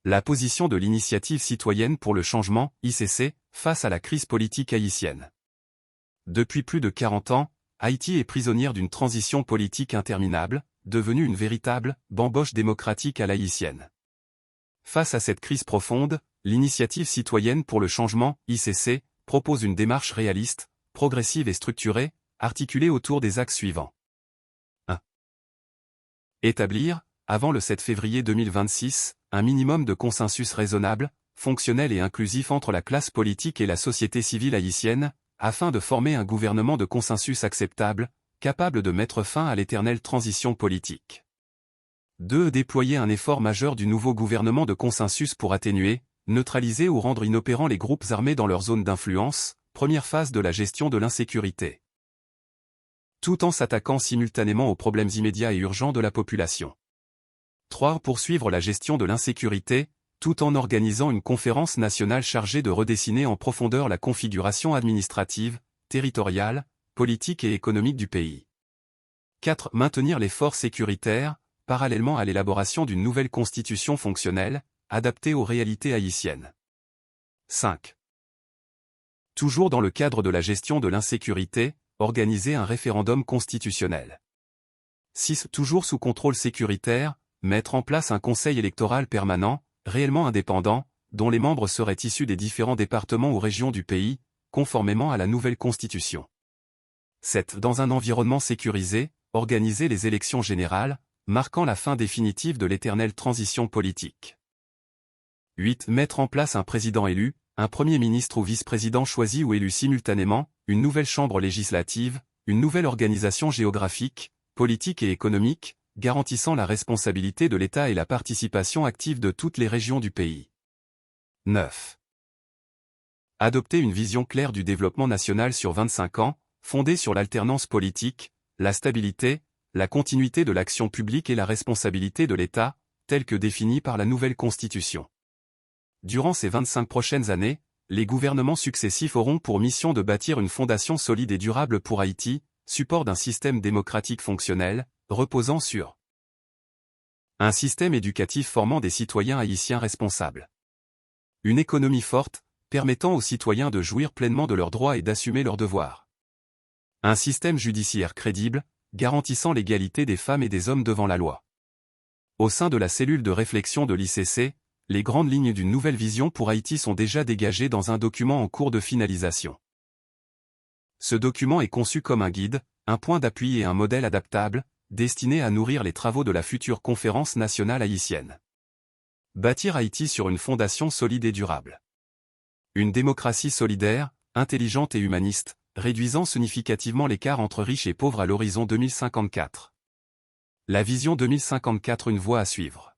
La position de l'Initiative citoyenne pour le changement, ICC, face à la crise politique haïtienne. Depuis plus de 40 ans, Haïti est prisonnière d'une transition politique interminable, devenue une véritable bamboche démocratique à l'haïtienne. Face à cette crise profonde, l'Initiative citoyenne pour le changement, ICC, propose une démarche réaliste, progressive et structurée, articulée autour des axes suivants. 1. Établir, avant le 7 février 2026, un minimum de consensus raisonnable, fonctionnel et inclusif entre la classe politique et la société civile haïtienne, afin de former un gouvernement de consensus acceptable, capable de mettre fin à l'éternelle transition politique. 2. Déployer un effort majeur du nouveau gouvernement de consensus pour atténuer, neutraliser ou rendre inopérants les groupes armés dans leur zone d'influence, première phase de la gestion de l'insécurité. Tout en s'attaquant simultanément aux problèmes immédiats et urgents de la population. 3. Poursuivre la gestion de l'insécurité, tout en organisant une conférence nationale chargée de redessiner en profondeur la configuration administrative, territoriale, politique et économique du pays. 4. Maintenir l'effort sécuritaire, parallèlement à l'élaboration d'une nouvelle constitution fonctionnelle, adaptée aux réalités haïtiennes. 5. Toujours dans le cadre de la gestion de l'insécurité, organiser un référendum constitutionnel. 6. Toujours sous contrôle sécuritaire, mettre en place un conseil électoral permanent, réellement indépendant, dont les membres seraient issus des différents départements ou régions du pays, conformément à la nouvelle constitution. 7. Dans un environnement sécurisé, organiser les élections générales, marquant la fin définitive de l'éternelle transition politique. 8. Mettre en place un président élu, un premier ministre ou vice-président choisi ou élu simultanément, une nouvelle chambre législative, une nouvelle organisation géographique, politique et économique, garantissant la responsabilité de l'État et la participation active de toutes les régions du pays. 9. Adopter une vision claire du développement national sur 25 ans, fondée sur l'alternance politique, la stabilité, la continuité de l'action publique et la responsabilité de l'État, telle que définie par la nouvelle Constitution. Durant ces 25 prochaines années, les gouvernements successifs auront pour mission de bâtir une fondation solide et durable pour Haïti, support d'un système démocratique fonctionnel, reposant sur un système éducatif formant des citoyens haïtiens responsables. Une économie forte, permettant aux citoyens de jouir pleinement de leurs droits et d'assumer leurs devoirs. Un système judiciaire crédible, garantissant l'égalité des femmes et des hommes devant la loi. Au sein de la cellule de réflexion de l'ICC, les grandes lignes d'une nouvelle vision pour Haïti sont déjà dégagées dans un document en cours de finalisation. Ce document est conçu comme un guide, un point d'appui et un modèle adaptable, destiné à nourrir les travaux de la future conférence nationale haïtienne. Bâtir Haïti sur une fondation solide et durable. Une démocratie solidaire, intelligente et humaniste, réduisant significativement l'écart entre riches et pauvres à l'horizon 2054. La vision 2054, une voie à suivre.